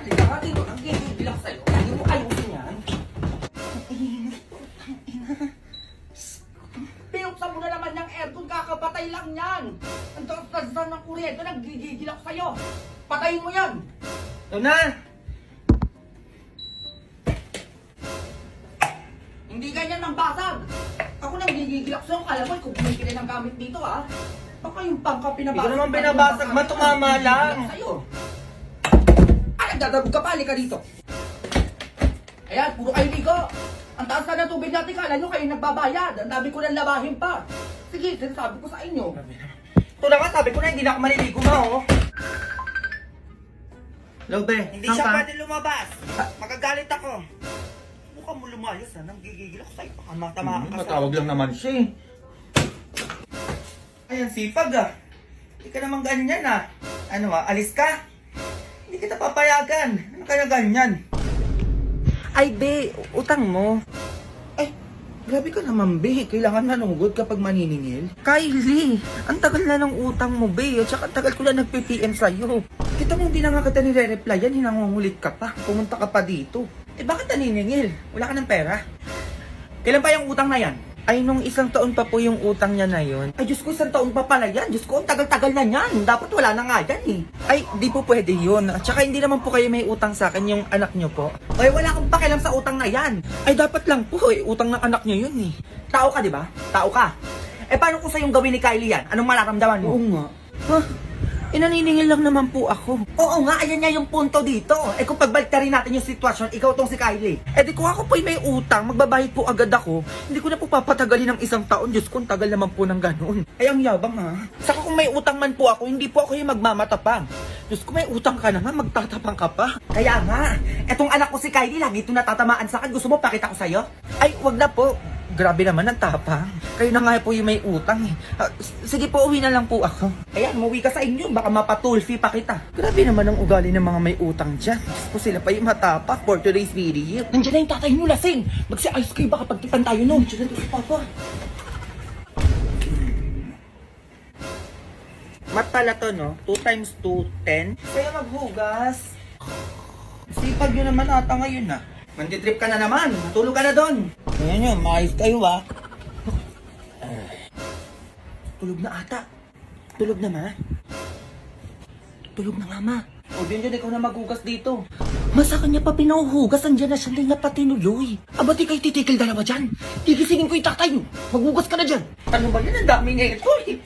Halika ka dito. Ang gigigilang sa'yo. Hindi mo ayusin yan. Pinuksan mo na naman yung aircon. Kakapatay lang yan. Ang taas-taas ng kuryente. Naggigigil ako sa'yo. Patayin mo yan. Luna! Hindi ganyan ang basag. Ako naggigigil ako sa'yo. Kala mo, kung bumibili ng gamit dito ha. Baka yung pangka pinabasag. Hindi ko naman binabasag, ma, tumama lang. Sa'yo. Ay, nagdadabog ka pa. Halika dito. Ayan, puro kayo ligo. Ang taas ka ng tubig natin. Kala nyo kayo nagbabayad. Ang dami ko nang labahin pa. Sige, sinasabi ko sa inyo. Ito na nga, sabi ko na hindi na ako maliligo, ma, oh. Lobe, Hindi siya pwede lumabas. Magagalit ako. Mukha mo lumayos ha. Nanggigigil ako sa'yo. Baka matamaan ka sa... Matawag lang naman siya eh. Ayan, sipag ah. Hindi ka naman ganyan ah. Ano ah, alis ka? Hindi kita papayagan. Ano kaya ganyan? Ay, be, utang mo. Ay, grabe ka naman, be. Kailangan manungod kapag maniningil. Kylie, ang tagal na ng utang mo, be. At saka ang tagal ko na nagpi-PM sa'yo. Kita mo, hindi na nga kita nire-replyan. Hinangungulit ka pa. Pumunta ka pa dito. Eh, bakit naniningil? Wala ka ng pera? Kailan pa yung utang na yan? Ay, nung isang taon pa po yung utang niya na yun. Ay, Diyos ko, isang taon pa pala yan. Diyos ko, ang tagal-tagal na yan. Dapat wala na nga yan eh. Ay, di po pwede yun. At saka hindi naman po kayo may utang sa akin, yung anak niyo po. Ay, wala akong pakialam sa utang na yan. Ay, dapat lang po eh. Utang ng anak niyo yun eh. Tao ka, di ba? Tao ka. Eh, paano kung sa'yong gawin ni Kylie yan? Anong mararamdaman mo? Oo nga. Huh? Inaniningil lang naman po ako. Oo nga, ayan nga yung punto dito. Eh kung pagbalik rin natin yung sitwasyon, ikaw tong si Kylie. Eh di kung ako po'y may utang, magbabayad po agad ako, hindi ko na po papatagalin ng isang taon. Diyos ko, ang tagal naman po ng ganun. Ay, ang yabang ha. Saka kung may utang man po ako, hindi po ako yung magmamatapang. Diyos ko, may utang ka na nga, magtatapang ka pa. Kaya nga, etong anak ko si Kylie, lagi ito natatamaan sa akin. Gusto mo pakita ko sa'yo? Ay, wag na po. Grabe naman ang tapang. Kayo na nga po yung may utang eh. Sige po, uwi na lang po ako. Ayan, umuwi ka sa inyo. Baka mapatulfi pa kita. Grabe naman ang ugali ng mga may utang dyan. Kung sila pa yung matapak for today's video. Nandiyan na yung tatay nyo, lasing. Magsi-ice cream, baka pagtipan tayo nun. Nandiyan na si Papa. Mat pala to, no? 2 times 2, 10. Kaya maghugas. Sipag nyo naman ata ngayon, ha? Manditrip ka na naman. Matulog ka na doon. Ayan yun, maayos kayo ha. Tulog na ata. Tulog na ma. Tulog na nga ma. O din dyan, ikaw na maghugas dito. Masa kanya pa pinauhugas, andyan na siya, hindi na pati nuloy. Aba di kayo titikil dalawa dyan. Tigisingin ko yung tatay mo. Maghugas ka na dyan. Ano ba yan? Ang dami na ito eh.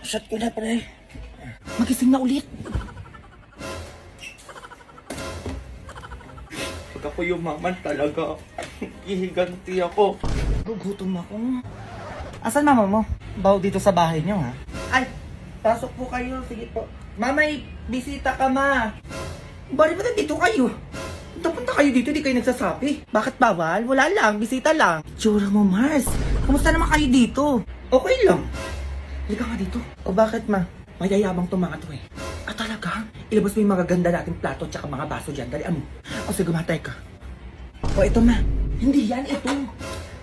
Shot ko na pre. Magising na ulit. Pag ako yumaman talaga, ihiganti ako. Gugutom ako. Asan mama mo? Baw dito sa bahay niyo ha? Ay, pasok po kayo. Sige po. Mamay, bisita ka ma. Bari ba dito kayo? Napunta kayo dito, di kayo nagsasabi. Bakit bawal? Wala lang, bisita lang. Tsura mo Mars, kamusta naman kayo dito? Okay lang. Halika nga dito. O bakit ma? Mayayabang to mga to eh. Ah talaga? Ilabas mo yung magaganda nating plato tsaka mga baso dyan. Dalian mo. O sige, matay ka. O ito ma. Hindi yan, ito.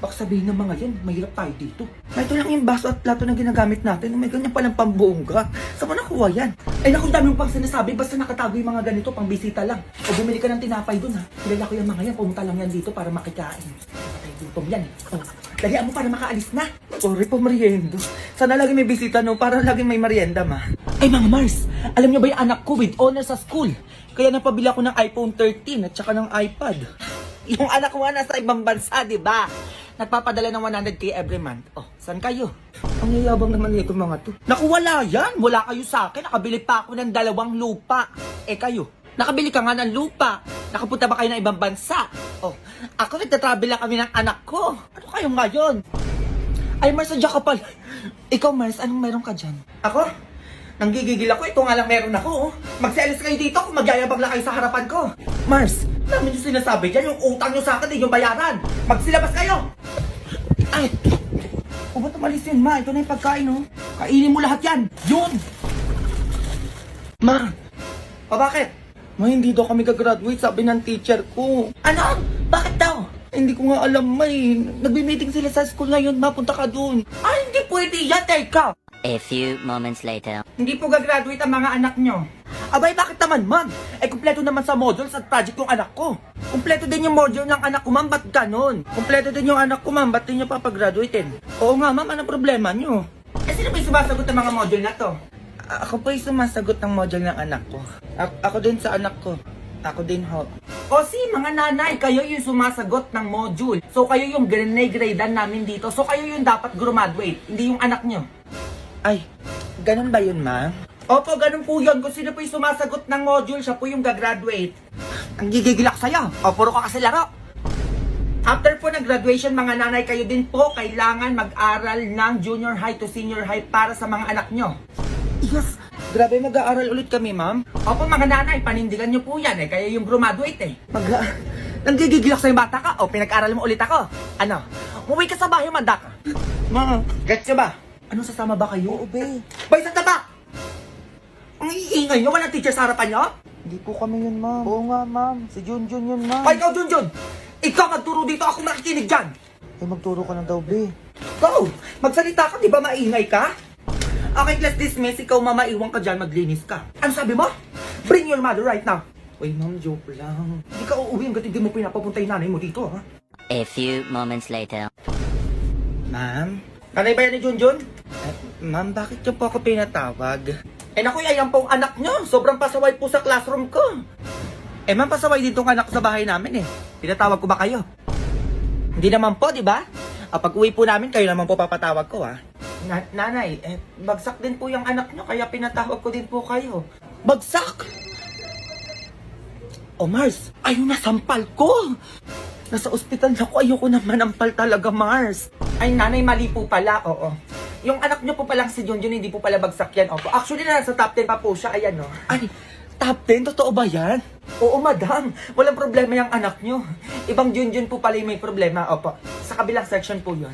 Baka sabihin ng mga yan, mahirap tayo dito. Ma, ito lang yung baso at plato na ginagamit natin. May ganyan palang pambongga. Saan mo nakuha yan? Ay naku, dami mong pang sinasabi. Basta nakatago yung mga ganito, pang bisita lang. O bumili ka ng tinapay dun ha. Kilala ko yung mga yan. Pumunta lang yan dito para makikain. Patay gutom yan eh. O, dalian mo para makaalis na. Sorry po, merienda. Sana lagi may bisita no, para lagi may merienda ma. Ay mga Mars, alam niyo ba yung anak ko with honors sa school? Kaya napabili ako ng iPhone 13 at saka ng iPad. Yung anak ko nga nasa ibang bansa, di ba? Nagpapadala ng 100k every month. Oh, saan kayo? Ang yayabang naman nito mga to. Naku, wala yan. Wala kayo sa akin. Nakabili pa ako ng 2 lupa. Eh kayo, nakabili ka nga ng lupa. Nakapunta ba kayo ng ibang bansa? Oh, ako nagtatravel lang kami ng anak ko. Ano kayo ngayon? Ay, Mars, sadya ka pala. Ikaw, Mars, anong meron ka dyan? Ako? Nanggigigil ako. Ito nga lang meron ako. Magsialis kayo dito kung magyayabang lang kayo sa harapan ko. Mars, namin yung sinasabi dyan. Yung utang nyo sa akin, yung bayaran. Magsilabas kayo. Ay, o ba't umalis yun, ma? Ito na yung pagkain, oh. Kainin mo lahat yan. Yun. Ma, bakit? Ma, hindi daw kami gagraduate, sabi ng teacher ko. Ano? Bakit daw? Hindi ko nga alam, may. Nagbi-meeting sila sa school ngayon, ma. Punta ka dun. Ay, hindi pwede yan, teka. A few moments later. Hindi po gagraduate ang mga anak nyo. Abay, bakit naman, ma'am? Eh, kumpleto naman sa modules at project yung anak ko. Kumpleto din yung module ng anak ko, ma'am. Ba't ganun? Kumpleto din yung anak ko, ma'am. Ba't din nyo papagraduatein? Oo nga, ma'am. Anong problema nyo? Eh, sino ba yung sumasagot ng mga module na to? Ako po yung sumasagot ng module ng anak ko. Ako din sa anak ko. Ako din ho. O si mga nanay, kayo yung sumasagot ng module. So kayo yung grade-gradean namin dito. So kayo yung dapat graduate, hindi yung anak nyo. Ay, ganun ba yun, ma? Opo, ganun po yun. Kung sino po yung sumasagot ng module, siya po yung gagraduate. Ang gigigilak sa'yo. O, puro ka kasi laro. After po ng graduation, mga nanay, kayo din po kailangan mag-aral ng junior high to senior high para sa mga anak nyo. Yes! Grabe, mag-aaral ulit kami, ma'am. Opo, mga nanay, panindigan nyo po yan eh. Kayo yung graduate eh. Nanggigigilak sa'yo bata ka? O, pinag-aral mo ulit ako? Ano? Umuwi ka sa bahay, manda ka? Ma, gets nyo ba? Ano, sasama ba kayo? Oo, be. Bay, sa taba! Ang iingay nyo, walang teacher sa harapan nyo? Hindi po kami yun, ma'am. Oo nga, ma'am. Si Junjun yun, ma'am. Ay, ikaw, Junjun! Ikaw magturo dito, ako makikinig dyan! Ay, magturo ka na daw, be. Go! Magsalita ka, di ba maingay ka? Okay, class dismiss. Ikaw, mama, iwan ka dyan, maglinis ka. Ano sabi mo? Bring your mother right now. Uy, ma'am, joke lang. Hindi ka uuwi hanggat hindi mo pinapapunta yung nanay mo dito, ha? A few moments later. Ma'am? Nanay ba yan ni Junjun? Ma'am, bakit niyo po ako pinatawag? Eh naku, ayan pong anak niyo. Sobrang pasaway po sa classroom ko. Eh ma'am, pasaway din tong anak sa bahay namin eh. Pinatawag ko ba kayo? Hindi naman po, di ba? Pag uwi po namin, kayo naman po papatawag ko, ha? Nanay, bagsak din po yung anak niyo, kaya pinatawag ko din po kayo. Bagsak? O Mars, ayun na, sampal ko! Nasa ospital na ko, ayoko naman nampal talaga, Mars. Ay, nanay, mali po pala, oo. Yung anak niyo po palang si Junjun, hindi po pala bagsak yan, opo. Actually, nasa top 10 pa po siya, ayan, no. Ay, top 10? Totoo ba yan? Oo, madam. Walang problema yung anak niyo. Ibang Junjun po pala yung may problema, opo. Sa kabilang section po yun.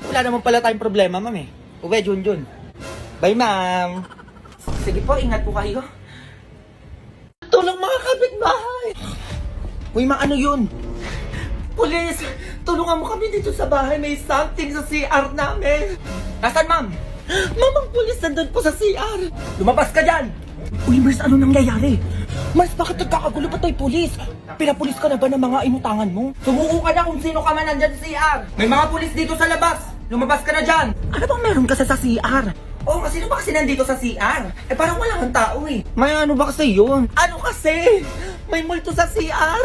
Wala naman pala tayong problema, ma'am, eh. Uwe, Junjun. Bye, ma'am. Sige po, ingat po kayo. Tulong mga kapitbahay! Uy, ma, ano yun? Pulis! Tulungan mo kami dito sa bahay. May something sa CR namin. Nasaan, ma'am? Mamang pulis, nandun po sa CR. Lumabas ka dyan! Uy, Mars, ano nangyayari? Mars, bakit nagkakagulo pa tayo, pulis? Pinapulis ka na ba ng mga inutangan mo? Sumuko ka na kung sino ka man nandyan sa CR. May mga pulis dito sa labas. Lumabas ka na dyan. Ano bang meron kasi sa CR? Oh, kasi sino ba kasi nandito sa CR? Eh, parang wala kang tao eh. May ano ba kasi yun? Ano kasi? May multo sa CR.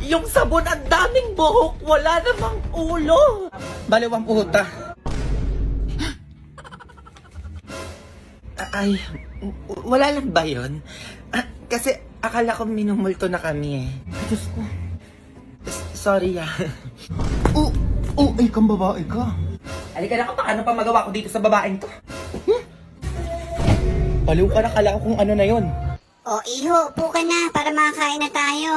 Yung sabon, ang daming buhok, wala namang ulo. Baliwang puta. Ay, wala lang ba yun? Kasi akala ko minumulto na kami eh. Ay, Diyos ko. Sorry ah. Ay, kang babae ka. Halika na ka, paano pa magawa ko dito sa babaeng to? Baliw ka na, kala ko kung ano na yun. O iho, upo ka na para makakain na tayo.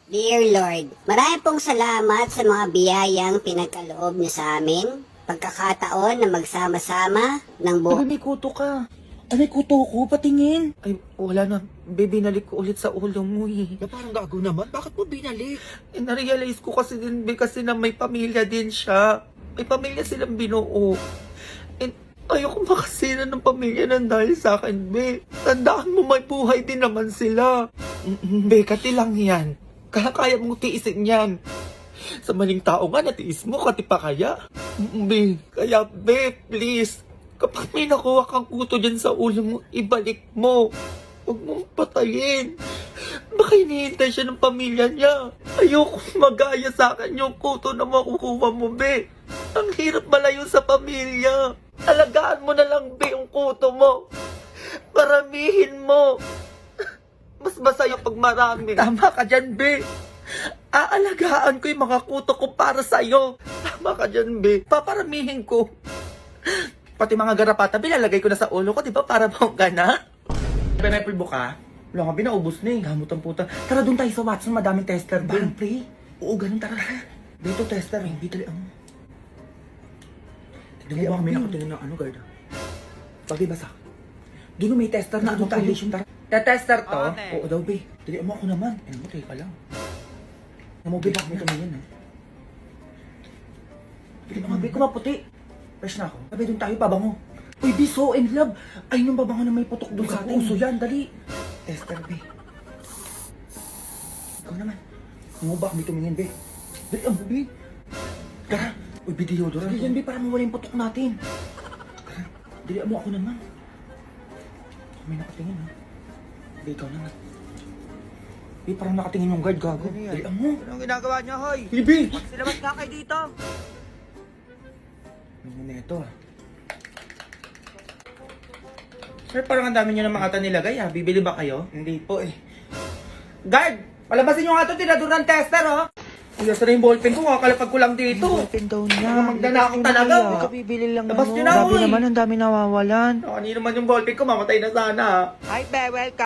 Dear Lord, marami pong salamat sa mga biyayang pinagkaloob niyo sa amin. Pagkakataon na magsama-sama ng Ay, may kuto ka. Ay, may kuto ko, patingin. Ay, wala na. Binalik ko ulit sa ulo mo eh. Na parang gago naman. Bakit mo binalik? Eh, narealize ko kasi din, kasi na may pamilya din siya. May pamilya silang binuo. Eh, ayoko makasira ng pamilya ng dahil sa akin, be. Tandaan mo, may buhay din naman sila. Be, kati lang yan. Kaya mong tiisin yan. Sa maling tao nga, natiis mo, kati pa kaya? Be, kaya be, please. Kapag may nakuha kang kuto dyan sa ulo mo, ibalik mo. Huwag mong patayin. Baka hinihintay siya ng pamilya niya. Ayoko magaya sa akin yung kuto na makukuha mo, be. Ang hirap malayo sa pamilya. Alagaan mo na lang, be, yung kuto mo. Paramihin mo. Mas masaya pag marami. Tama ka dyan, be. Aalagaan ko yung mga kuto ko para sa'yo. Tama ka dyan, be. Paparamihin ko. Pati mga garapata, bilalagay ko na sa ulo ko, di ba? Para bongga na. Pineapple ka? Wala nga, binaubos na eh. Gamot ang puta. Tara, doon tayo sa Watson, madaming tester doon. Pre? Oo, ganun, tara. Dito tester, eh. Dito lang. Tignan mo ba kami nakatingin ng ano, guard? Pag-ibasa. Doon may tester na doon tayo. Tara. Tester to? Oo daw, be. Dili mo ako naman. Ano mo, teka lang. Namobil ba kami tumingin, ha? Dili mo nga, be, kumaputi. Fresh na ako. Sabi doon tayo, pabango. Uy, be so in love. Ay, nung babango na may putok doon sa atin. Uso yan, dali. Esther, be. Ikaw naman. Ano ba kami tumingin, be? Dali, ang be. Tara. Uy, be, deodorant. Dali yan, be, para mawala yung putok natin. Tara. Dali mo ako naman. May nakatingin, ha? Be, ikaw naman. Be, parang nakatingin yung guard, gago. Ano yan? Dali mo. Anong ginagawa niya, hoy? Be! Silabas nga kayo dito. Ano na ito, ah? Sir, parang ang dami nyo ng mga ata nilagay, ah. Bibili ba kayo? Hindi po, eh. Guard! Palabasin nyo nga ito, tinaduran tester, oh! Uy, asa na yung ballpen ko, kakalapag ko lang dito. Open daw niya. Magdanakaw talaga. Hindi ka bibili lang Labas ano. niyo na, Grabe hoy. naman, ang dami nawawalan. Kanina naman yung ballpen ko, mamatay na sana. Hi, be, welcome.